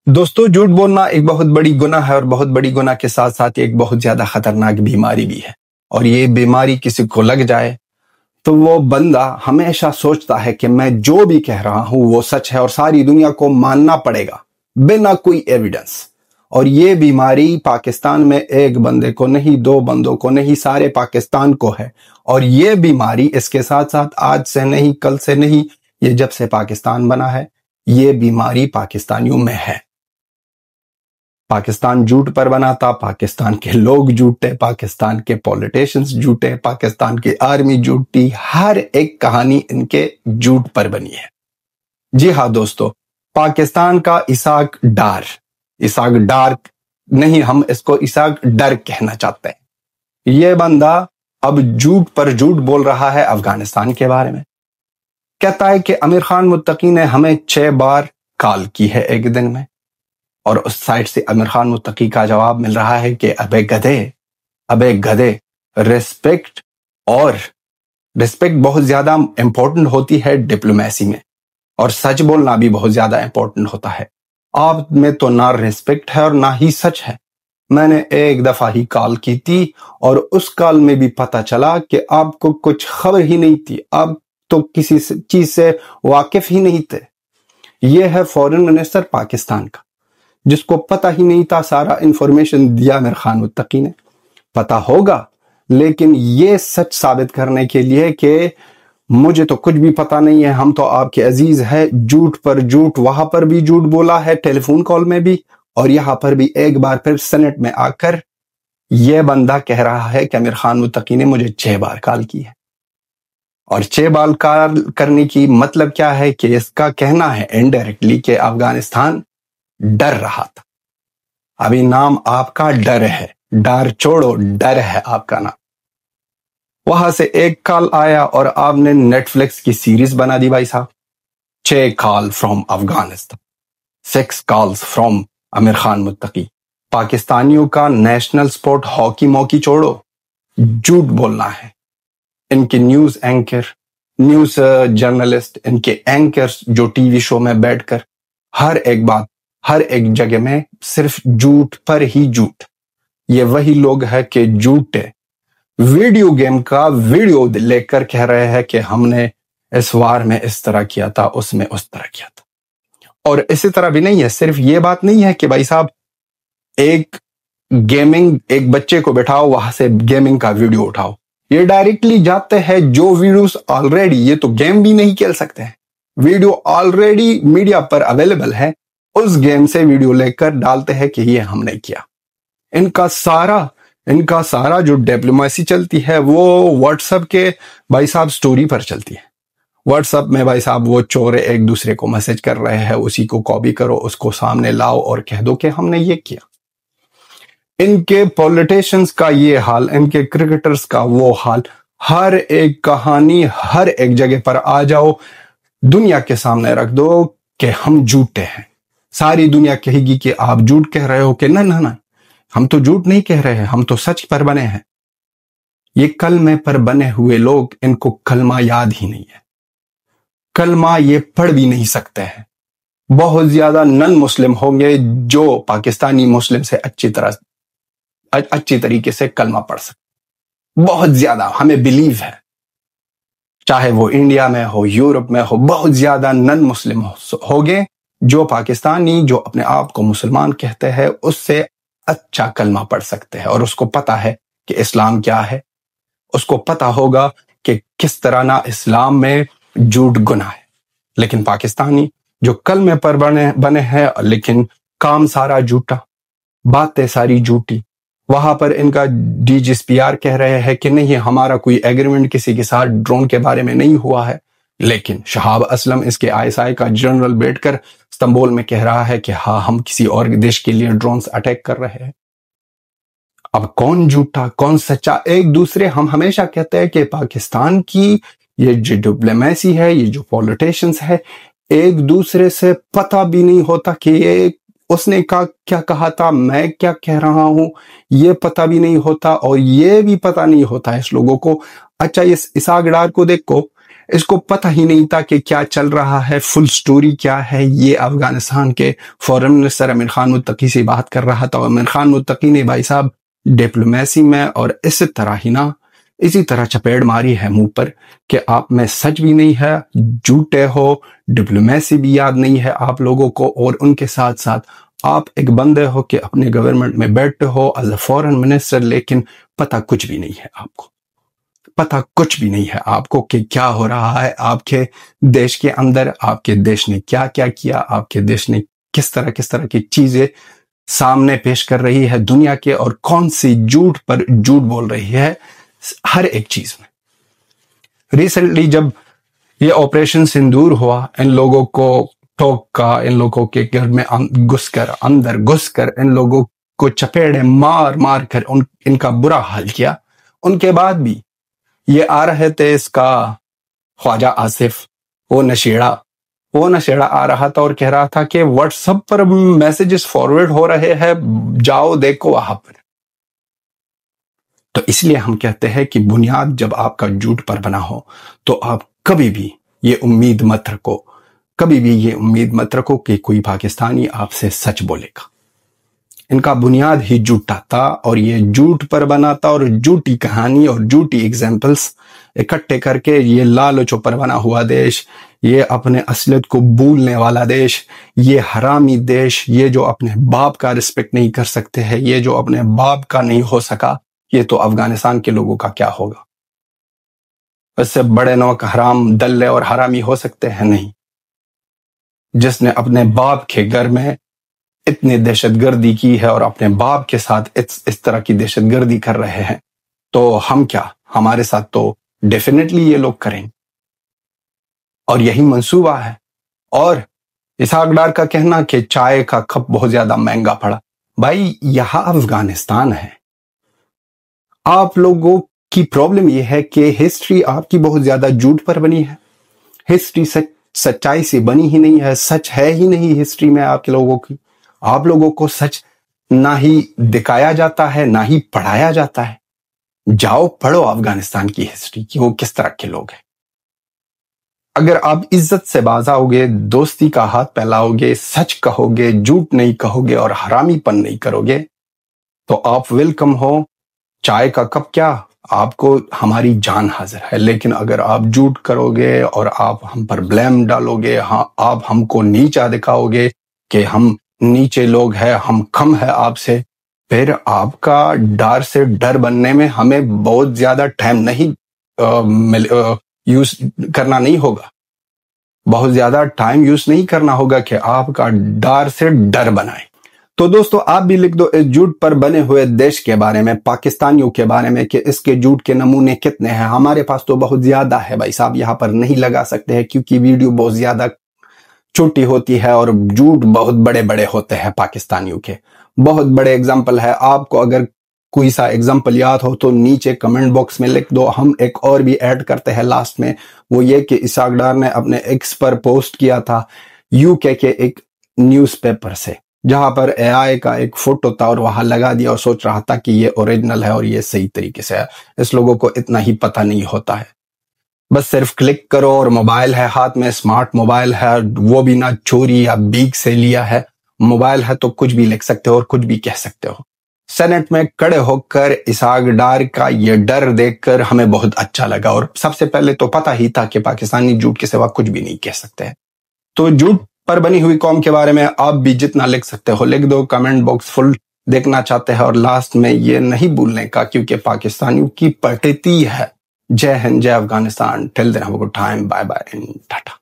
दोस्तों, झूठ बोलना एक बहुत बड़ी गुनाह है और बहुत बड़ी गुनाह के साथ साथ एक बहुत ज्यादा खतरनाक बीमारी भी है। और ये बीमारी किसी को लग जाए तो वो बंदा हमेशा सोचता है कि मैं जो भी कह रहा हूं वो सच है और सारी दुनिया को मानना पड़ेगा बिना कोई एविडेंस। और ये बीमारी पाकिस्तान में एक बंदे को नहीं, दो बंदों को नहीं, सारे पाकिस्तान को है। और ये बीमारी इसके साथ साथ आज से नहीं, कल से नहीं, ये जब से पाकिस्तान बना है ये बीमारी पाकिस्तानियों में है। पाकिस्तान झूठ पर बना था, पाकिस्तान के लोग झूठे, पाकिस्तान के पॉलिटिशियंस झूठे, पाकिस्तान की आर्मी झूठी, हर एक कहानी इनके झूठ पर बनी है। जी हाँ दोस्तों, पाकिस्तान का इसाक डार नहीं, हम इसको इसाक डर कहना चाहते हैं। ये बंदा अब झूठ पर झूठ बोल रहा है अफगानिस्तान के बारे में। कहता है कि आमिर खान मुत्तकी ने हमें 6 बार कॉल की है एक दिन में, और उस साइड से आमिर खान मुत्तकी का जवाब मिल रहा है कि अबे गधे, रिस्पेक्ट बहुत ज्यादा इंपॉर्टेंट होती है डिप्लोमेसी में, और सच बोलना भी बहुत ज्यादा इंपॉर्टेंट होता है। आप में तो ना रिस्पेक्ट है और ना ही सच है। मैंने एक दफा ही कॉल की थी और उस कॉल में भी पता चला कि आपको कुछ खबर ही नहीं थी, आप तो किसी चीज से वाकिफ ही नहीं थे। यह है फॉरेन मिनिस्टर पाकिस्तान का, जिसको पता ही नहीं था। सारा इंफॉर्मेशन दिया आमिर खान मुत्तकी ने। पता होगा, लेकिन ये सच साबित करने के लिए कि मुझे तो कुछ भी पता नहीं है, हम तो आपके अजीज है, झूठ पर झूठ, वहां पर भी झूठ बोला है टेलीफोन कॉल में भी, और यहां पर भी एक बार फिर सेनेट में आकर यह बंदा कह रहा है कि आमिर खान मुत्तकी ने मुझे 6 बार कॉल की है। और 6 बार कॉल करने की मतलब क्या है कि इसका कहना है इनडायरेक्टली कि अफगानिस्तान डर रहा था। अभी नाम आपका डर है, डर छोड़ो, डर है आपका नाम। वहां से एक कॉल आया और आपने नेटफ्लिक्स की सीरीज बना दी भाई साहब। 6 call from Afghanistan, 6 calls from Amir Khan Muttaqi. पाकिस्तानियों का नेशनल स्पोर्ट हॉकी मॉकी छोड़ो, झूठ बोलना है। इनके न्यूज एंकर, न्यूज जर्नलिस्ट, इनके एंकर्स जो टीवी शो में बैठकर हर एक बात, हर एक जगह में सिर्फ झूठ पर ही झूठ। ये वही लोग हैं कि झूठे वीडियो गेम का वीडियो लेकर कह रहे हैं कि हमने इस वार में इस तरह किया था, उसमें उस तरह किया था। और इसी तरह भी नहीं है, सिर्फ ये बात नहीं है कि भाई साहब एक बच्चे को बैठाओ, वहां से गेमिंग का वीडियो उठाओ। ये डायरेक्टली जाते हैं जो वीडियोस ऑलरेडी, ये तो गेम भी नहीं खेल सकते हैं, वीडियो ऑलरेडी मीडिया पर अवेलेबल है, उस गेम से वीडियो लेकर डालते हैं कि ये हमने किया। इनका सारा जो डिप्लोमेसी चलती है वो व्हाट्सएप के भाई साहब स्टोरी पर चलती है। व्हाट्सएप में भाई साहब वो चोरे एक दूसरे को मैसेज कर रहे हैं, उसी को कॉपी करो, उसको सामने लाओ और कह दो कि हमने ये किया। इनके पॉलिटिशियंस का ये हाल, इनके क्रिकेटर्स का वो हाल, हर एक कहानी हर एक जगह पर आ जाओ, दुनिया के सामने रख दो कि हम झूठे हैं। सारी दुनिया कहेगी कि आप झूठ कह रहे हो, कि ना, हम तो झूठ नहीं कह रहे हैं, हम तो सच पर बने हैं। ये कलमे पर बने हुए लोग, इनको कलमा याद ही नहीं है, कलमा ये पढ़ भी नहीं सकते हैं। बहुत ज्यादा नन मुस्लिम होंगे जो पाकिस्तानी मुस्लिम से अच्छी तरीके से कलमा पढ़ सकते, बहुत ज्यादा, हमें बिलीव है। चाहे वो इंडिया में हो, यूरोप में हो, बहुत ज्यादा नन मुस्लिम होंगे जो पाकिस्तानी, जो अपने आप को मुसलमान कहते हैं, उससे अच्छा कलमा पढ़ सकते हैं और उसको पता है कि इस्लाम क्या है, उसको पता होगा कि किस तरह ना इस्लाम में झूठ गुनाह है। लेकिन पाकिस्तानी जो कलमे पर बने हैं, लेकिन काम सारा झूठा, बातें सारी झूठी। वहां पर इनका DGSPR कह रहे हैं कि नहीं, हमारा कोई एग्रीमेंट किसी के साथ ड्रोन के बारे में नहीं हुआ है। लेकिन शहाब असलम, इसके ISI का जनरल, बैठकर इस्तांबुल में कह रहा है कि हाँ, हम किसी और देश के लिए ड्रोन्स अटैक कर रहे हैं। अब कौन झूठा कौन सच्चा? एक दूसरे, हम हमेशा कहते हैं कि पाकिस्तान की ये जो डिप्लोमेसी है, ये जो पॉलिटिशियंस है, एक दूसरे से पता भी नहीं होता कि ये उसने क्या कहा था, मैं क्या कह रहा हूं, ये पता भी नहीं होता। और ये भी पता नहीं होता है इस लोगों को। अच्छा, इस इसाक डार को देखो, اس کو پتہ ہی نہیں تھا کہ کیا چل رہا ہے، فل سٹوری کیا ہے۔ یہ افغانستان کے فورن منسٹر امیر خان متقی سے بات کر رہا تھا، امیر خان متقی نے بھائی صاحب ڈپلومیسی میں اور اسی طرح چپیڑ ماری ہے منہ پر کہ آپ میں سچ بھی نہیں ہے، جھوٹے ہو، ڈپلومیسی بھی یاد نہیں ہے آپ لوگوں کو، اور ان کے ساتھ ساتھ آپ ایک بندے ہو کہ اپنے گورنمنٹ میں بیٹھتے ہو ایز اے فورن منسٹر، لیکن پتہ کچھ بھی نہیں ہے آپ کو، پتہ کچھ بھی نہیں ہے آپ کو کہ کیا ہو رہا ہے آپ کے دیش کے اندر، آپ کے دیش نے کیا کیا کیا، آپ کے دیش نے کس طرح کی چیزیں سامنے پیش کر رہی ہے دنیا کے، اور کون سی جھوٹ پر جھوٹ بول رہی ہے ہر ایک چیز میں۔ ریسنٹلی جب یہ آپریشن سندور ہوا، ان لوگوں کو ٹوکا، ان لوگوں کے گھر میں اندر گھس کر ان لوگوں کو چپیڑے مار کر ان کا برا حال کیا، ان کے بعد بھی یہ آ رہے تھے، اس کا خواجہ آصف وہ نشیڑا آ رہا تھا اور کہہ رہا تھا کہ واٹس ایپ پر میسیجز فارورڈ ہو رہے ہیں، جاؤ دیکھو وہاں پر۔ تو اس لیے ہم کہتے ہیں کہ بنیاد جب آپ کا جھوٹ پر بنا ہو تو آپ کبھی بھی یہ امید مت رکھو کہ کوئی پاکستانی آپ سے سچ بولے گا۔ ان کا بنیاد ہی جھوٹا تھا، اور یہ جھوٹ پر بنا تھا، اور جھوٹی کہانی اور جھوٹی ایگزامپلس اکٹھے کر کے یہ لالچوں پر بنا ہوا دیش، یہ اپنے اصلیت کو بھولنے والا دیش، یہ حرامی دیش، یہ جو اپنے باپ کا رسپیکٹ نہیں کر سکتے ہیں، یہ جو اپنے باپ کا نہیں ہو سکا، یہ تو افغانستان کے لوگوں کا کیا ہوگا؟ اس سے بڑے نو کا حرام دلے اور حرامی ہو سکتے ہیں؟ نہیں۔ جس نے اپنے باپ کے گھر میں اتنی دہشت گردی کی ہے اور اپنے باپ کے ساتھ اس طرح کی دہشت گردی کر رہے ہیں، تو ہم کیا، ہمارے ساتھ تو ڈیفینیٹلی یہ لوگ کریں، اور یہی منصوبہ ہے۔ اور اسحاق ڈار کا کہنا کہ چائے کا کپ بہت زیادہ مہنگا پڑا، بھائی یہاں افغانستان ہے۔ آپ لوگوں کی پرابلم یہ ہے کہ ہسٹری آپ کی بہت زیادہ جھوٹ پر بنی ہے، ہسٹری سچائی سے بنی ہی نہیں ہے، سچ ہے ہی نہیں ہسٹری میں آپ لوگوں کو سچ نہ ہی دکھایا جاتا ہے، نہ ہی پڑھایا جاتا ہے۔ جاؤ پڑھو افغانستان کی ہسٹری کہ وہ کس طرح کے لوگ ہیں۔ اگر آپ عزت سے باز آؤ گے، دوستی کا ہاتھ پھیلاؤ گے، سچ کہو گے، جھوٹ نہیں کہو گے اور حرامی پن نہیں کرو گے، تو آپ ویلکم ہو۔ چائے کا کپ کیا، آپ کو ہماری جان حاضر ہے۔ لیکن اگر آپ جھوٹ کرو گے اور آپ ہم پر بلیم ڈالو گے، آپ ہم کو نیچا دکھاؤ گے کہ ہم نیچے لوگ ہیں، ہم کم ہے آپ سے، پھر آپ کا ڈر سے ڈر بننے میں ہمیں بہت زیادہ ٹائم نہیں یوز کرنا نہیں ہوگا، بہت زیادہ ٹائم یوز نہیں کرنا ہوگا کہ آپ کا ڈر سے ڈر بنائیں۔ تو دوستو آپ بھی لکھ دو اس جھوٹ پر بنے ہوئے دیش کے بارے میں، پاکستانیوں کے بارے میں، کہ اس کے جھوٹ کے نمونے کتنے ہیں۔ ہمارے پاس تو بہت زیادہ ہے بھائی صاحب، یہاں پر نہیں لگا سکتے ہیں کیونکہ ویڈیو بہت زیادہ چھوٹی ہوتی ہے اور جھوٹ بہت بڑے بڑے ہوتے ہیں پاکستانیوں کے، بہت بڑے ایگزامپل ہے۔ آپ کو اگر کوئی سا ایگزامپل یاد ہو تو نیچے کمنٹ باکس میں لکھ دو، ہم ایک اور بھی ایڈ کرتے ہیں لاسٹ میں۔ وہ یہ کہ اسحاق ڈار نے اپنے ایکس پر پوسٹ کیا تھا UK کے ایک نیوز پیپر سے، جہاں پر AI کا ایک فوٹو تھا اور وہاں لگا دیا اور سوچ رہا تھا کہ یہ اوریجنل ہے اور یہ صحیح طریقے سے ہے۔ اس لوگوں کو اتنا ہی پتہ نہیں ہوتا ہے، بس صرف کلک کرو، اور موبائل ہے ہاتھ میں، اسمارٹ موبائل ہے، وہ بھی نہ چوری یا بیگ سے لیا ہے، موبائل ہے تو کچھ بھی لکھ سکتے ہو اور کچھ بھی کہہ سکتے ہو۔ سینٹ میں کھڑے ہو کر اسحاق ڈار کا یہ ڈر دیکھ کر ہمیں بہت اچھا لگا، اور سب سے پہلے تو پتہ ہی تھا کہ پاکستانی جھوٹ کے سوا کچھ بھی نہیں کہہ سکتے ہیں۔ تو جھوٹ پر بنی ہوئی قوم کے بارے میں آپ بھی جتنا لکھ سکتے ہو لکھ دو، کمنٹ باکس فل دیکھنا چاہتے ہیں، اور لاسٹ میں یہ نہیں بھولنے کا کیونکہ پاکستانیوں کی پڑتی ہے۔ جے ہند، جے Afghanistan, till then have a good time, bye bye and Tata.